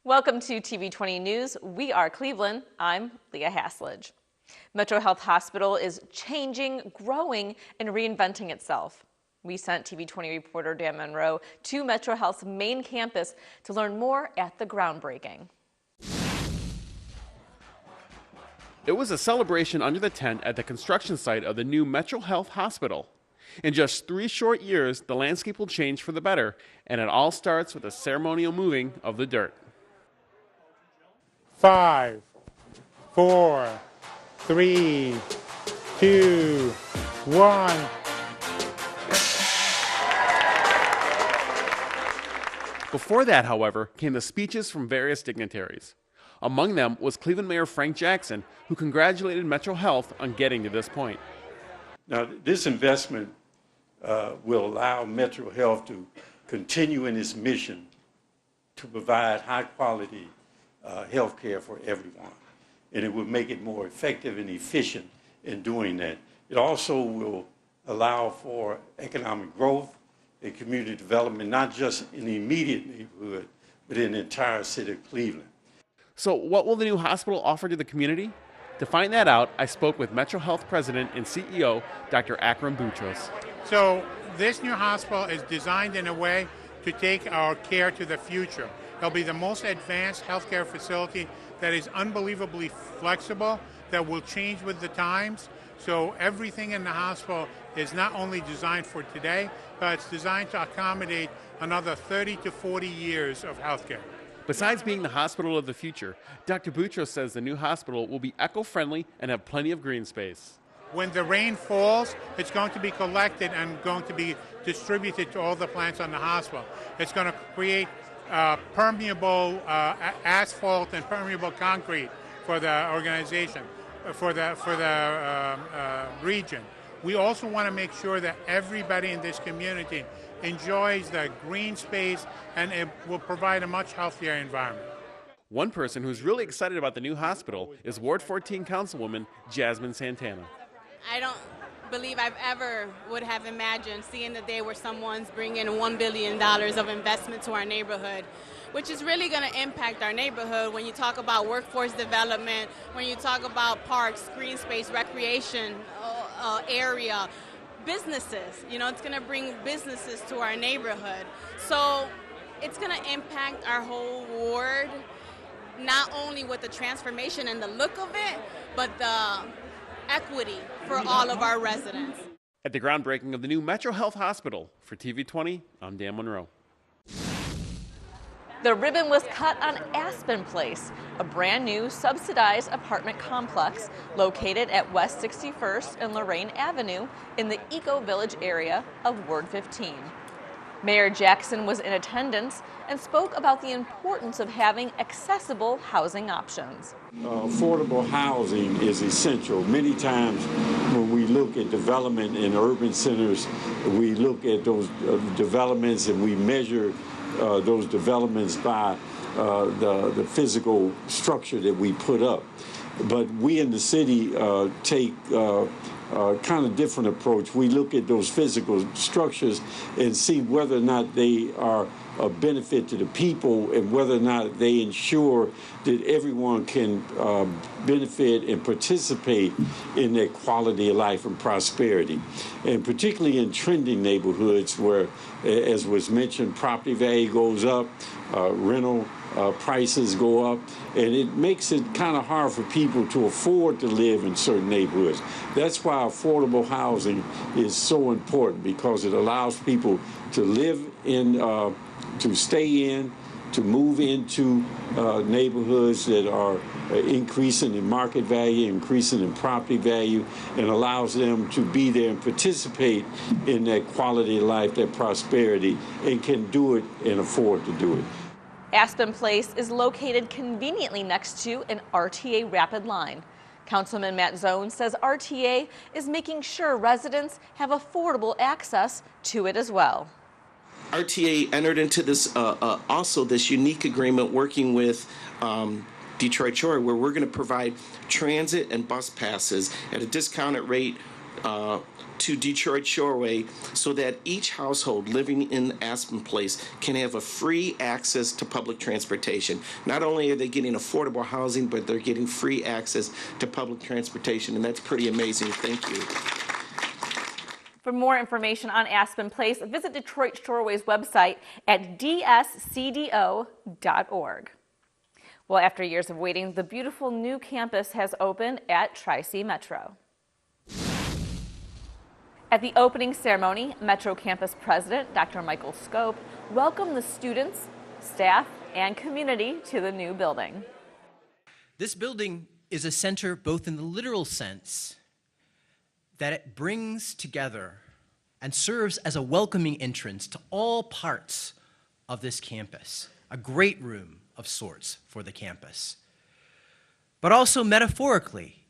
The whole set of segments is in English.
Welcome to TV20 News. We are Cleveland. I'm Leah Haslage. Metro Health Hospital is changing, growing, and reinventing itself. We sent TV20 reporter Dan Monroe to Metro Health's main campus to learn more at the groundbreaking. It was a celebration under the tent at the construction site of the new Metro Health Hospital. In just 3 short years, the landscape will change for the better, and it all starts with a ceremonial moving of the dirt. 5, 4, 3, 2, 1. Before that, however, came the speeches from various dignitaries. Among them was Cleveland Mayor Frank Jackson, who congratulated Metro Health on getting to this point. Now, this investment will allow Metro Health to continue in its mission to provide high-quality health care for everyone, and it will make it more effective and efficient in doing that. It also will allow for economic growth and community development, not just in the immediate neighborhood, but in the entire city of Cleveland. So what will the new hospital offer to the community? To find that out, I spoke with Metro Health President and CEO, Dr. Akram Boutros. So this new hospital is designed in a way to take our care to the future. It'll be the most advanced healthcare facility that is unbelievably flexible, that will change with the times. So everything in the hospital is not only designed for today, but it's designed to accommodate another 30 to 40 years of healthcare. Besides being the hospital of the future, Dr. Boutros says the new hospital will be eco-friendly and have plenty of green space. When the rain falls, it's going to be collected and going to be distributed to all the plants on the hospital. It's going to create permeable asphalt and permeable concrete for the organization, for the region. We also want to make sure that everybody in this community enjoys the green space, and it will provide a much healthier environment. One person who's really excited about the new hospital is Ward 14 Councilwoman Jasmine Santana. I don't believe I've ever would have imagined seeing the day where someone's bringing $1 billion of investment to our neighborhood, which is really going to impact our neighborhood when you talk about workforce development, when you talk about parks, green space, recreation area, businesses. You know, it's going to bring businesses to our neighborhood. So it's going to impact our whole ward, not only with the transformation and the look of it, but the equity for all of our residents. At the groundbreaking of the new Metro Health Hospital, for TV20, I'm Dan Monroe. The ribbon was cut on Aspen Place, a brand new subsidized apartment complex located at West 61st and Lorraine Avenue in the Eco Village area of Ward 15. Mayor Jackson was in attendance and spoke about the importance of having accessible housing options. Affordable housing is essential. Many times when we look at development in urban centers, we look at those developments and we measure those developments by the physical structure that we put up. But we in the city take kind of different approach. We look at those physical structures and see whether or not they are a benefit to the people and whether or not they ensure that everyone can benefit and participate in their quality of life and prosperity. And particularly in trending neighborhoods where, as was mentioned, property value goes up, rental prices go up, and it makes it kind of hard for people to afford to live in certain neighborhoods. That's why affordable housing is so important, because it allows people to live in, to stay in, to move into neighborhoods that are increasing in market value, increasing in property value, and allows them to be there and participate in that quality of life, that prosperity, and can do it and afford to do it. Aspen Place is located conveniently next to an RTA rapid line. Councilman Matt Zone says RTA is making sure residents have affordable access to it as well. RTA entered into this also this unique agreement working with Detroit Shore, where we're going to provide transit and bus passes at a discounted rate to Detroit Shoreway so that each household living in Aspen Place can have a free access to public transportation. Not only are they getting affordable housing, but they're getting free access to public transportation, and that's pretty amazing. Thank you. For more information on Aspen Place, visit Detroit Shoreway's website at dscdo.org. Well, after years of waiting, the beautiful new campus has opened at Tri-C Metro. At the opening ceremony, Metro Campus President Dr. Michael Scope welcomed the students, staff, and community to the new building. This building is a center both in the literal sense that it brings together and serves as a welcoming entrance to all parts of this campus, a great room of sorts for the campus. But also metaphorically,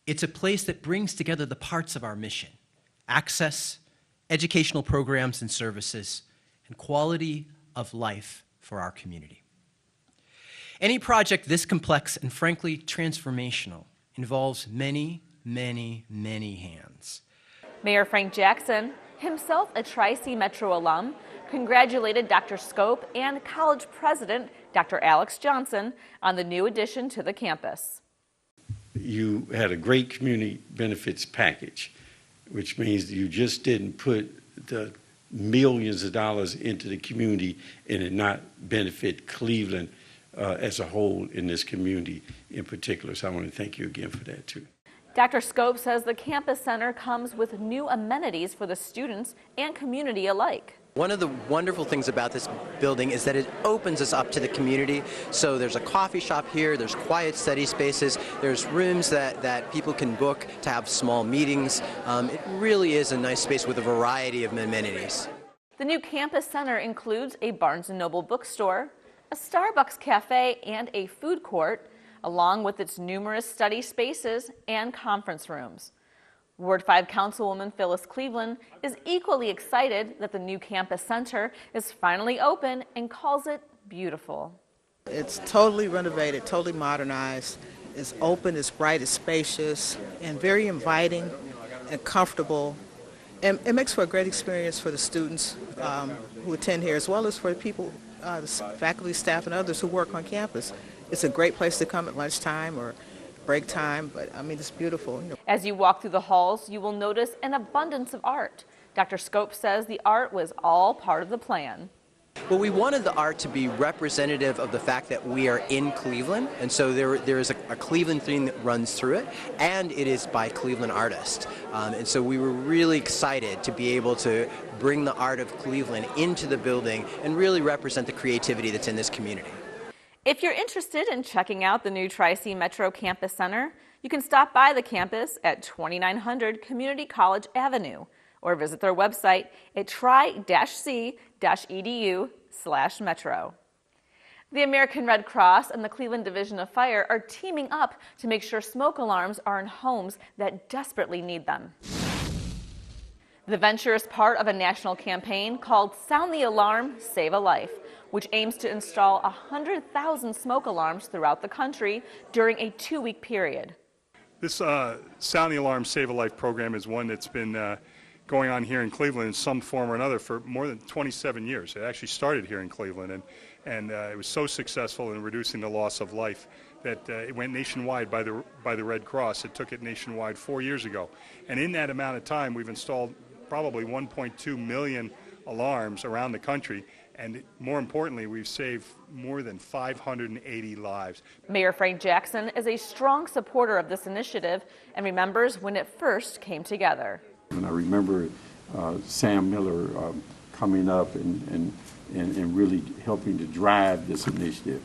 it's a place that brings together the parts of our mission: access, educational programs and services, and quality of life for our community. Any project this complex and frankly transformational involves many, many, many hands. Mayor Frank Jackson, himself a Tri-C Metro alum, congratulated Dr. Scope and college president Dr. Alex Johnson on the new addition to the campus. You had a great community benefits package, which means you just didn't put the millions of dollars into the community and it not benefit Cleveland as a whole in this community in particular. So I want to thank you again for that too. Dr. Scope says the campus center comes with new amenities for the students and community alike. One of the wonderful things about this building is that it opens us up to the community. So there's a coffee shop here, there's quiet study spaces, there's rooms that people can book to have small meetings. It really is a nice space with a variety of amenities. The new campus center includes a Barnes & Noble bookstore, a Starbucks cafe, and a food court, along with its numerous study spaces and conference rooms. Ward 5 Councilwoman Phyllis Cleveland is equally excited that the new campus center is finally open and calls it beautiful. It's totally renovated, totally modernized. It's open, it's bright, it's spacious, and very inviting and comfortable. And it makes for a great experience for the students who attend here, as well as for the people, the faculty, staff, and others who work on campus. It's a great place to come at lunchtime or break time, but I mean, it's beautiful. As you walk through the halls, you will notice an abundance of art. Dr. Scope says the art was all part of the plan. Well, we wanted the art to be representative of the fact that we are in Cleveland, and so there is a Cleveland theme that runs through it, and it is by Cleveland artists. And so we were really excited to be able to bring the art of Cleveland into the building and really represent the creativity that's in this community. If you're interested in checking out the new Tri-C Metro Campus Center, you can stop by the campus at 2900 Community College Avenue or visit their website at tri-c-edu/metro. The American Red Cross and the Cleveland Division of Fire are teaming up to make sure smoke alarms are in homes that desperately need them. The venture is part of a national campaign called Sound the Alarm, Save a Life, which aims to install 100,000 smoke alarms throughout the country during a 2-week period. This Sound the Alarm Save a Life program is one that's been going on here in Cleveland in some form or another for more than 27 years. It actually started here in Cleveland, and it was so successful in reducing the loss of life that it went nationwide by the Red Cross. It took it nationwide 4 years ago. And in that amount of time, we've installed probably 1.2 million alarms around the country. And more importantly, we've saved more than 580 lives. Mayor Frank Jackson is a strong supporter of this initiative and remembers when it first came together. And I remember Sam Miller coming up and really helping to drive this initiative.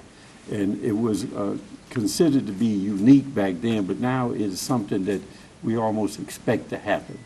And it was considered to be unique back then, but now it is something that we almost expect to happen.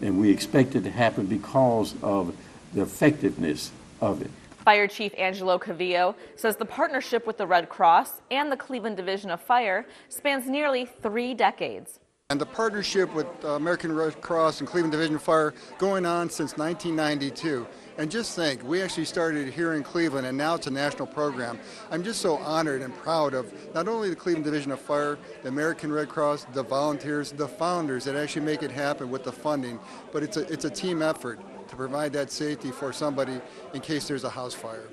And we expect it to happen because of the effectiveness of it. Fire Chief Angelo Cavillo says the partnership with the Red Cross and the Cleveland Division of Fire spans nearly 3 decades. And the partnership with American Red Cross and Cleveland Division of Fire going on since 1992. And just think, we actually started here in Cleveland, and now it's a national program. I'm just so honored and proud of not only the Cleveland Division of Fire, the American Red Cross, the volunteers, the founders that actually make it happen with the funding, but it's a team effort to provide that safety for somebody in case there's a house fire.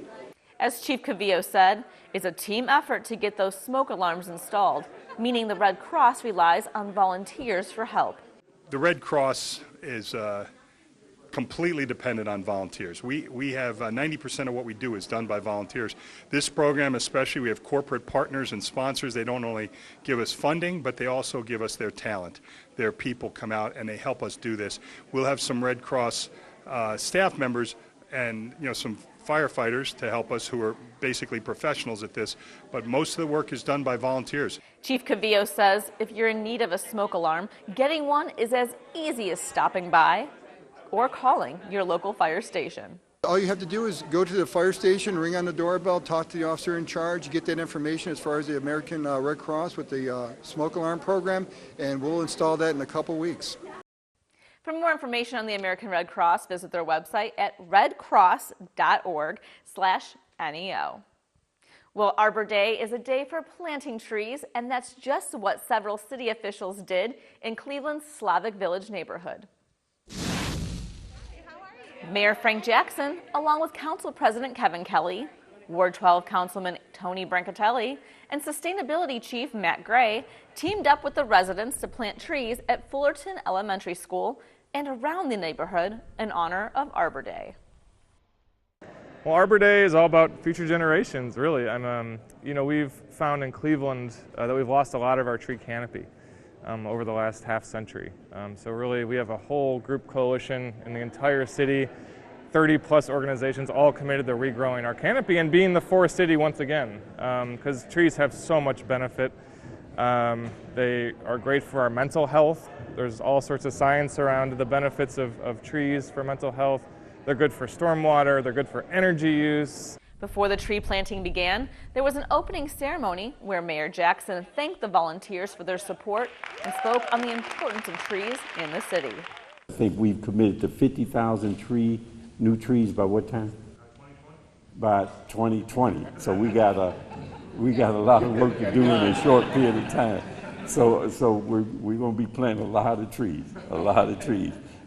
As Chief Cavillo said, it's a team effort to get those smoke alarms installed, meaning the Red Cross relies on volunteers for help. The Red Cross is completely dependent on volunteers. We have 90% of what we do is done by volunteers. This program especially, we have corporate partners and sponsors. They don't only give us funding, but they also give us their talent. Their people come out and they help us do this. We'll have some Red Cross staff members and some firefighters to help us who are basically professionals at this, but most of the work is done by volunteers. Chief Cavillo says if you're in need of a smoke alarm, getting one is as easy as stopping by or calling your local fire station. All you have to do is go to the fire station, ring on the doorbell, talk to the officer in charge, get that information as far as the American Red Cross with the smoke alarm program, and we'll install that in a couple weeks. For more information on the American Red Cross, visit their website at redcross.org/NEO. Well, Arbor Day is a day for planting trees, and that's just what several city officials did in Cleveland's Slavic Village neighborhood. Mayor Frank Jackson, along with Council President Kevin Kelly, Ward 12 Councilman Tony Brancatelli, and Sustainability Chief Matt Gray teamed up with the residents to plant trees at Fullerton Elementary School and around the neighborhood in honor of Arbor Day. Well, Arbor Day is all about future generations, really. We've found in Cleveland that we've lost a lot of our tree canopy over the last half century. So really, we have a whole group coalition in the entire city, 30-plus organizations all committed to regrowing our canopy and being the forest city once again, because trees have so much benefit. They are great for our mental health. There's all sorts of science around the benefits of trees for mental health. They're good for stormwater, they're good for energy use. Before the tree planting began, there was an opening ceremony where Mayor Jackson thanked the volunteers for their support and spoke on the importance of trees in the city. I think we've committed to 50,000 new trees by what time? By 2020. So we got a lot of work to do in a short period of time. So we're going to be planting a lot of trees.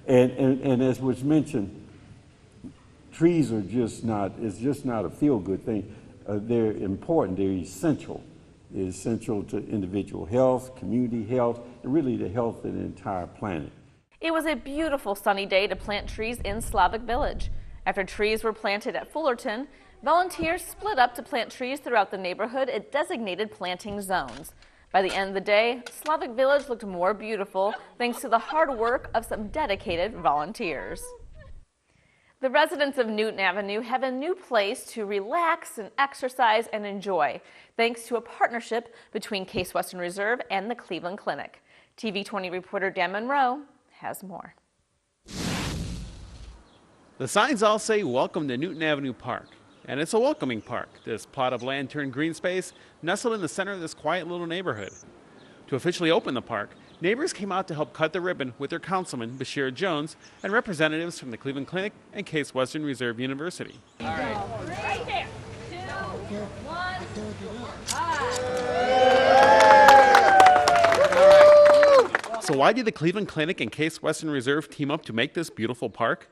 And as was mentioned, trees are just not a feel-good thing. They're important, they're essential. They're essential to individual health, community health, and really the health of the entire planet. It was a beautiful sunny day to plant trees in Slavic Village. After trees were planted at Fullerton, volunteers split up to plant trees throughout the neighborhood at designated planting zones. By the end of the day, Slavic Village looked more beautiful thanks to the hard work of some dedicated volunteers. The residents of Newton Avenue have a new place to relax and exercise and enjoy, thanks to a partnership between Case Western Reserve and the Cleveland Clinic. TV20 reporter Dan Monroe has more. The signs all say welcome to Newton Avenue Park, and it's a welcoming park. This plot of land turned green space nestled in the center of this quiet little neighborhood. To officially open the park, neighbors came out to help cut the ribbon with their councilman, Bashir Jones, and representatives from the Cleveland Clinic and Case Western Reserve University. All right. Right there. 2, 1, 5. So why did the Cleveland Clinic and Case Western Reserve team up to make this beautiful park?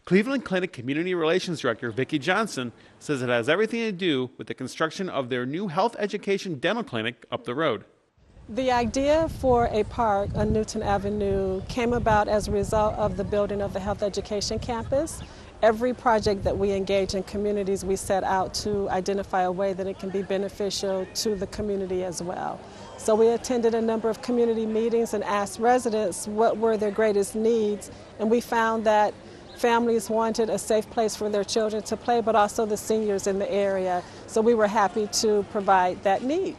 Cleveland Clinic Community Relations Director Vicki Johnson says it has everything to do with the construction of their new health education dental clinic up the road. The idea for a park on Newton Avenue came about as a result of the building of the health education campus. Every project that we engage in communities, we set out to identify a way that it can be beneficial to the community as well. So we attended a number of community meetings and asked residents what were their greatest needs, and we found that families wanted a safe place for their children to play, but also the seniors in the area. So we were happy to provide that need.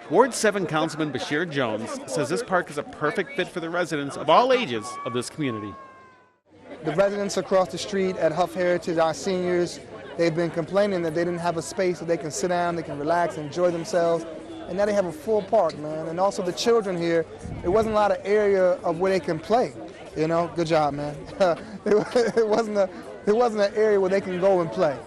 Ward 7 Councilman Bashir Jones says this park is a perfect fit for the residents of all ages of this community. The residents across the street at Huff Heritage, our seniors, they've been complaining that they didn't have a space where they can sit down, they can relax, enjoy themselves. And now they have a full park, man. And also the children here, there wasn't a lot of area of where they can play. You know, good job, man. It wasn't a there wasn't an area where they can go and play.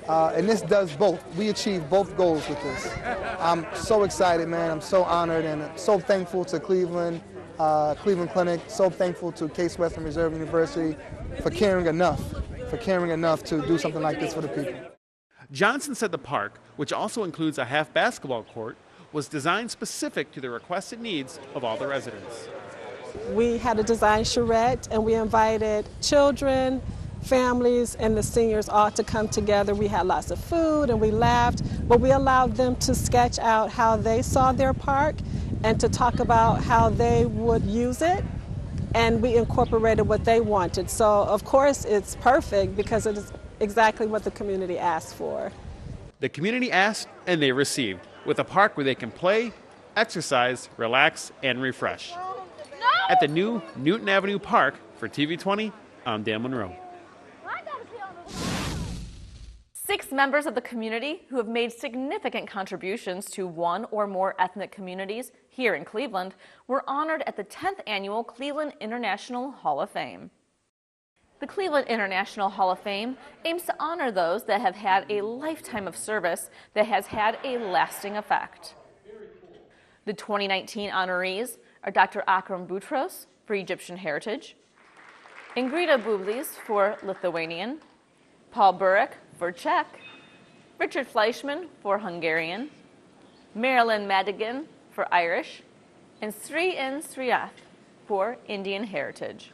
And this does both. We achieve both goals with this. I'm so excited, man. I'm so honored and so thankful to Cleveland Clinic, so thankful to Case Western Reserve University for caring enough to do something like this for the people. Johnson said the park, which also includes a half basketball court, was designed specific to the requested needs of all the residents. We had a design charrette and we invited children, families, and the seniors all to come together. We had lots of food and we laughed, but we allowed them to sketch out how they saw their park and to talk about how they would use it, and we incorporated what they wanted. So of course it's perfect because it is exactly what the community asked for. The community asked and they received, with a park where they can play, exercise, relax, and refresh. At the new Newton Avenue Park, for TV20, I'm Dan Monroe. 6 members of the community who have made significant contributions to one or more ethnic communities here in Cleveland were honored at the 10th Annual Cleveland International Hall of Fame. The Cleveland International Hall of Fame aims to honor those that have had a lifetime of service that has had a lasting effect. The 2019 honorees are Dr. Akram Boutros for Egyptian heritage, Ingrida Bublis for Lithuanian, Paul Burek for Czech, Richard Fleischman for Hungarian, Marilyn Madigan for Irish, and Sri N. Sriyath for Indian heritage.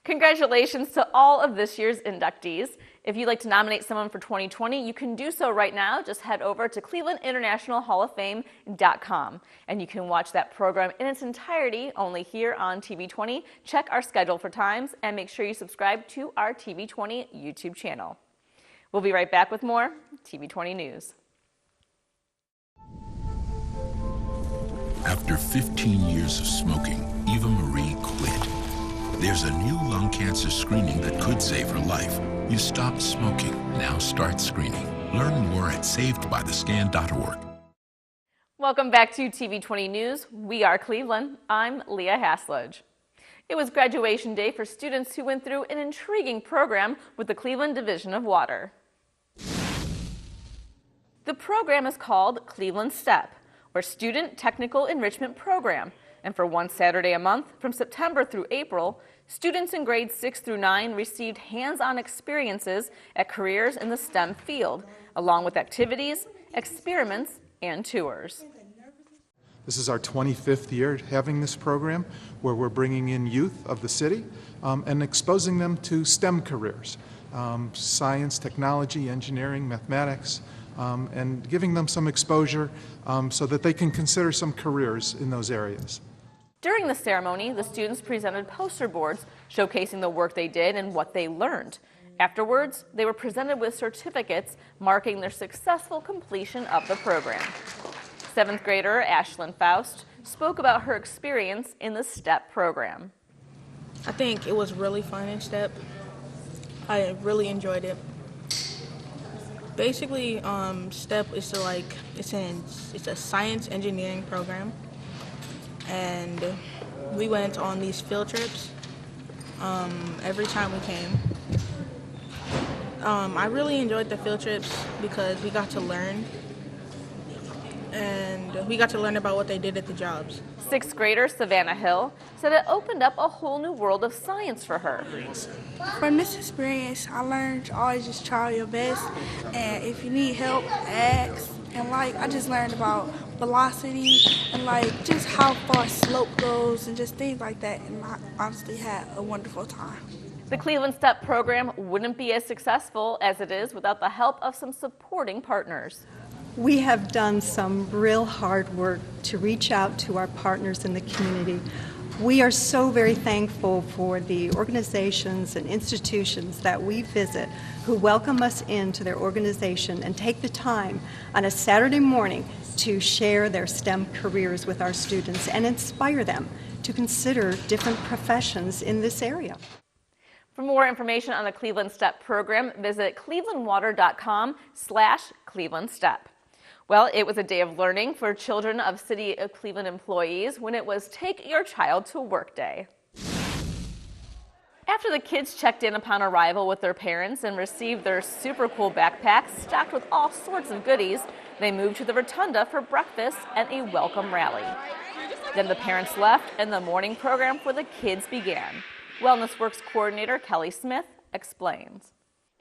Congratulations to all of this year's inductees. If you'd like to nominate someone for 2020, you can do so right now. Just head over to clevelandinternationalhalloffame.com and you can watch that program in its entirety only here on TV20. Check our schedule for times and make sure you subscribe to our TV20 YouTube channel. We'll be right back with more TV20 News. After 15 years of smoking, Eva Marie quit. There's a new lung cancer screening that could save her life. You stopped smoking. Now start screening. Learn more at savedbythescan.org. Welcome back to TV20 News. We are Cleveland. I'm Leah Haslage. It was graduation day for students who went through an intriguing program with the Cleveland Division of Water. The program is called Cleveland STEP, or Student Technical Enrichment Program. And for one Saturday a month, from September through April, students in grades 6 through 9 received hands-on experiences at careers in the STEM field, along with activities, experiments, and tours. This is our 25th year having this program, where we're bringing in youth of the city and exposing them to STEM careers, science, technology, engineering, mathematics, and giving them some exposure so that they can consider some careers in those areas. During the ceremony, the students presented poster boards showcasing the work they did and what they learned. Afterwards, they were presented with certificates marking their successful completion of the program. 7th grader Ashlyn Faust spoke about her experience in the STEP program. I think it was really fun in STEP. I really enjoyed it. Basically, STEP is it's a science engineering program, and we went on these field trips every time we came. I really enjoyed the field trips because we got to learn, and we got to learn about what they did at the jobs. 6th grader Savannah Hill said it opened up a whole new world of science for her. From this experience, I learned to always just try your best, and if you need help, ask. And I just learned about velocity and just how far slope goes and just things like that, and I honestly had a wonderful time. The Cleveland STEP program wouldn't be as successful as it is without the help of some supporting partners. We have done some real hard work to reach out to our partners in the community. We are so very thankful for the organizations and institutions that we visit who welcome us into their organization and take the time on a Saturday morning to share their STEM careers with our students and inspire them to consider different professions in this area. For more information on the Cleveland STEP program, visit clevelandwater.com/ClevelandStep. Well, it was a day of learning for children of City of Cleveland employees when it was Take Your Child to Work Day. After the kids checked in upon arrival with their parents and received their super cool backpacks stocked with all sorts of goodies, they moved to the rotunda for breakfast and a welcome rally. Then the parents left and the morning program for the kids began. Wellness Works coordinator Kelly Smith explains.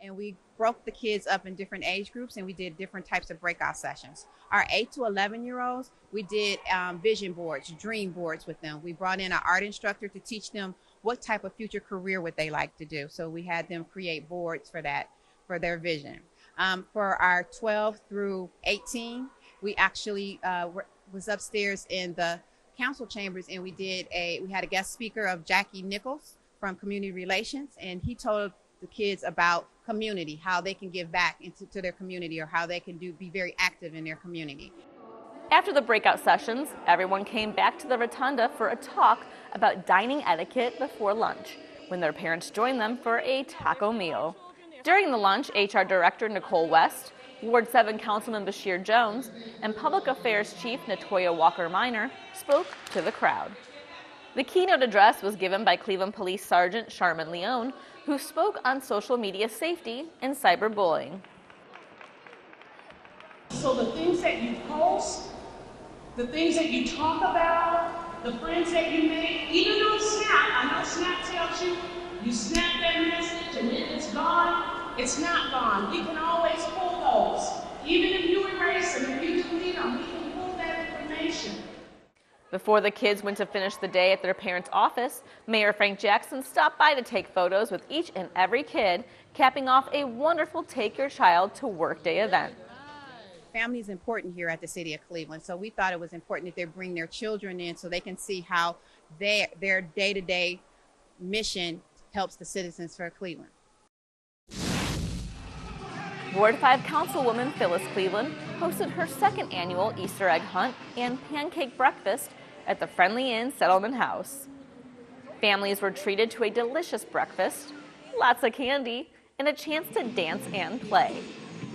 And we broke the kids up in different age groups and we did different types of breakout sessions. Our 8 to 11-year-olds, we did vision boards, dream boards with them. We brought in an art instructor to teach them what type of future career would they like to do. So we had them create boards for that, for their vision. For our 12 through 18, we actually was upstairs in the council chambers and we had a guest speaker of Jackie Nichols from Community Relations, and he told the kids about community, how they can give back to their community or how they can be very active in their community. After the breakout sessions, everyone came back to the rotunda for a talk about dining etiquette before lunch, when their parents joined them for a taco meal. During the lunch, HR Director Nicole West, Ward 7 Councilman Bashir Jones, and Public Affairs Chief Natoya Walker-Minor spoke to the crowd. The keynote address was given by Cleveland Police Sergeant Charmin Leone, who spoke on social media safety and cyberbullying. So the things that you post, the things that you talk about, the friends that you make, even on Snap, I know Snap tells you, you snap that message and then it's gone. It's not gone. We can always pull those. Even if you erase them, if you delete them, we can pull that information. Before the kids went to finish the day at their parents' office, Mayor Frank Jackson stopped by to take photos with each and every kid, capping off a wonderful Take Your Child to Work Day event. Family is important here at the City of Cleveland, so we thought it was important that they bring their children in so they can see how their day-to-day mission helps the citizens for Cleveland. Ward 5 Councilwoman Phyllis Cleveland hosted her second annual Easter egg hunt and pancake breakfast at the Friendly Inn Settlement House. Families were treated to a delicious breakfast, lots of candy, and a chance to dance and play.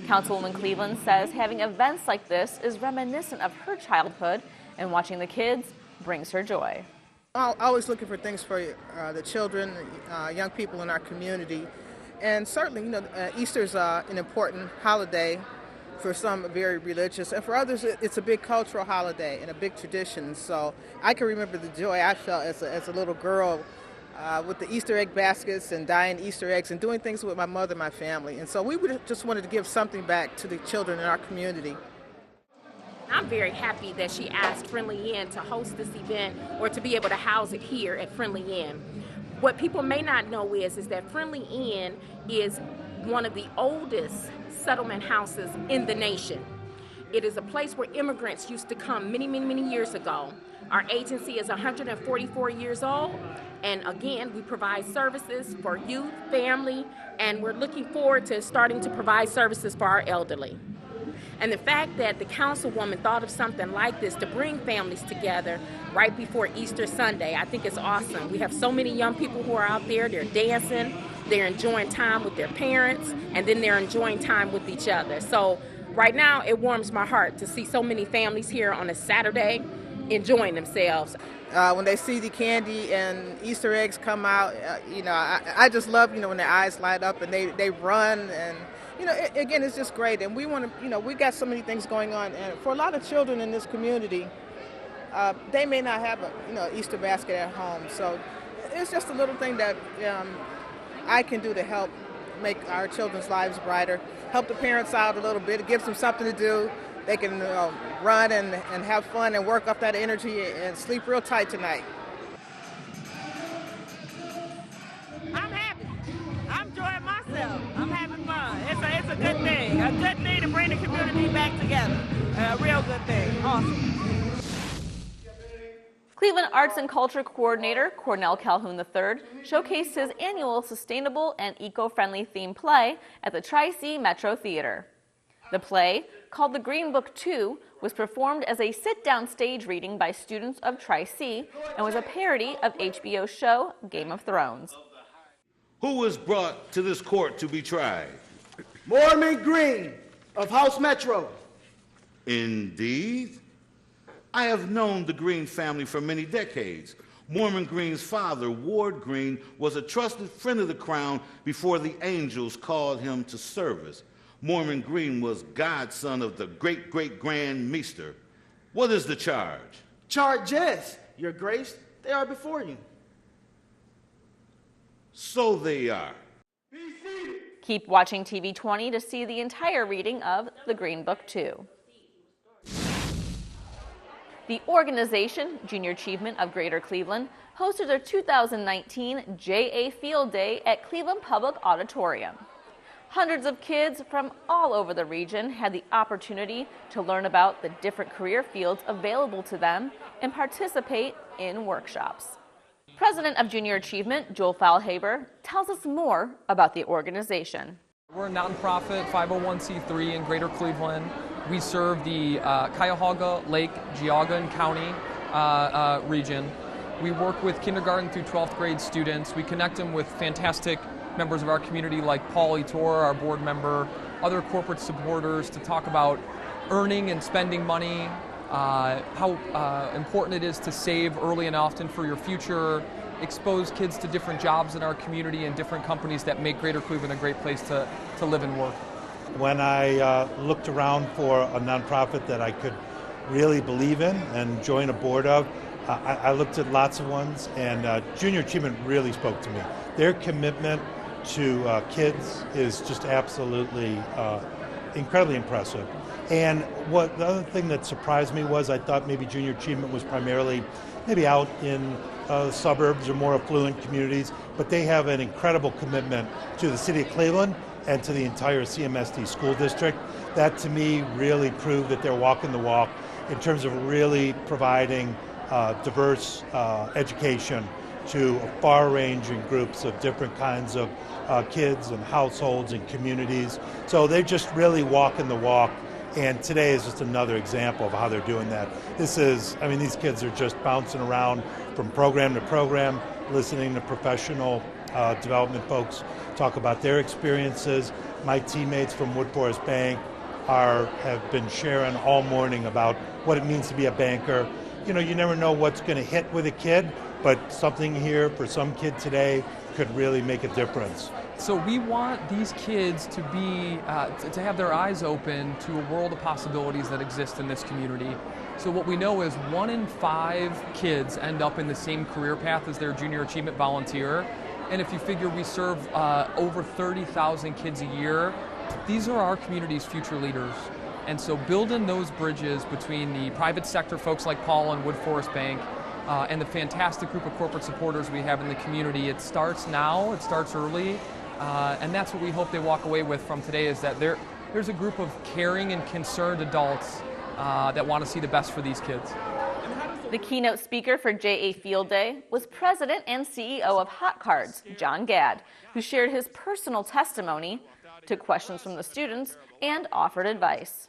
Councilwoman Cleveland says having events like this is reminiscent of her childhood, and watching the kids brings her joy. Always looking for things for the children, young people in our community. And certainly, Easter is an important holiday for some very religious, and for others it's a big cultural holiday and a big tradition. So I can remember the joy I felt as a little girl with the Easter egg baskets and dyeing Easter eggs and doing things with my mother and my family. And so we just wanted to give something back to the children in our community. I'm very happy that she asked Friendly Inn to host this event or to be able to house it here at Friendly Inn. What people may not know is that Friendly Inn is one of the oldest settlement houses in the nation. It is a place where immigrants used to come many, many, many years ago. Our agency is 144 years old, and again, we provide services for youth, family, and we're looking forward to starting to provide services for our elderly. And the fact that the councilwoman thought of something like this to bring families together right before Easter Sunday, I think it's awesome. We have so many young people who are out there, they're dancing, they're enjoying time with their parents, and then they're enjoying time with each other. So right now, it warms my heart to see so many families here on a Saturday enjoying themselves. When they see the candy and Easter eggs come out, I just love, when their eyes light up and they run and, again, it's just great. And we want to, we got so many things going on. And for a lot of children in this community, they may not have a, Easter basket at home. So it's just a little thing that I can do to help make our children's lives brighter, help the parents out a little bit. It gives them something to do. They can run and have fun and work up that energy and sleep real tight tonight. I'm happy. I'm enjoying myself. I'm having fun. It's a good thing. A good thing to bring the community back together. A real good thing. Awesome. Cleveland Arts and Culture Coordinator Cornell Calhoun III showcased his annual sustainable and eco-friendly themed play at the Tri-C Metro Theater. The play, called The Green Book 2, was performed as a sit-down stage reading by students of Tri-C and was a parody of HBO's show Game of Thrones. Who was brought to this court to be tried? Mormon Green of House Metro. Indeed. I have known the Green family for many decades. Mormon Green's father, Ward Green, was a trusted friend of the crown before the angels called him to service. Mormon Green was godson of the great-great-grand Meester. What is the charge? Charges, Your Grace, they are before you. So they are. Keep watching TV20 to see the entire reading of the Green Book 2. The organization, Junior Achievement of Greater Cleveland, hosted their 2019 J.A. Field Day at Cleveland Public Auditorium. Hundreds of kids from all over the region had the opportunity to learn about the different career fields available to them and participate in workshops. President of Junior Achievement, Joel Faulhaber, tells us more about the organization. We're a nonprofit 501c3 in Greater Cleveland. We serve the Cuyahoga, Lake, Geauga County region. We work with kindergarten through 12th grade students. We connect them with fantastic members of our community like Paul Etor, our board member, other corporate supporters to talk about earning and spending money, how important it is to save early and often for your future, expose kids to different jobs in our community and different companies that make Greater Cleveland a great place to live and work. When I looked around for a nonprofit that I could really believe in and join a board of, I looked at lots of ones, and Junior Achievement really spoke to me. Their commitment to kids is just absolutely incredibly impressive. And the other thing that surprised me was I thought maybe Junior Achievement was primarily maybe out in suburbs or more affluent communities, but they have an incredible commitment to the city of Cleveland and to the entire CMSD school district. That to me really proved that they're walking the walk in terms of really providing diverse education to far-ranging groups of different kinds of kids and households and communities. So they're just really walking the walk, and today is just another example of how they're doing that. These kids are just bouncing around from program to program, listening to professional development folks talk about their experiences. My teammates from Wood Forest Bank have been sharing all morning about what it means to be a banker. You know, you never know what's going to hit with a kid, but something here for some kid today could really make a difference. So we want these kids to be, to have their eyes open to a world of possibilities that exist in this community. So what we know is 1 in 5 kids end up in the same career path as their Junior Achievement volunteer. And if you figure we serve over 30,000 kids a year, these are our community's future leaders. And so building those bridges between the private sector folks like Paul and Wood Forest Bank and the fantastic group of corporate supporters we have in the community, it starts now, it starts early, and that's what we hope they walk away with from today, is that there's a group of caring and concerned adults that want to see the best for these kids. The keynote speaker for J.A. Field Day was President and CEO of Hot Cards, John Gadd, who shared his personal testimony, took questions from the students, and offered advice.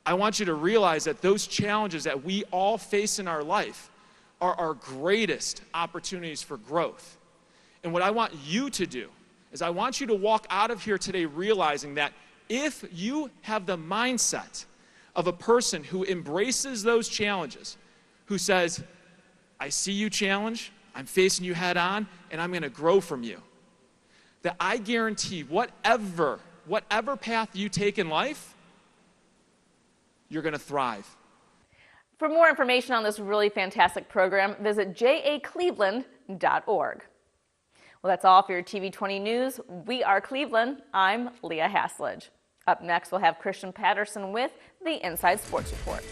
I want you to realize that those challenges that we all face in our life are our greatest opportunities for growth. And what I want you to do is I want you to walk out of here today realizing that if you have the mindset of a person who embraces those challenges, who says, I see you challenge, I'm facing you head on, and I'm going to grow from you, that I guarantee whatever path you take in life, you're going to thrive. For more information on this really fantastic program, visit jacleveland.org. Well, that's all for your TV20 News. We are Cleveland. I'm Leah Haslage. Up next, we'll have Christian Patterson with the Inside Sports Report.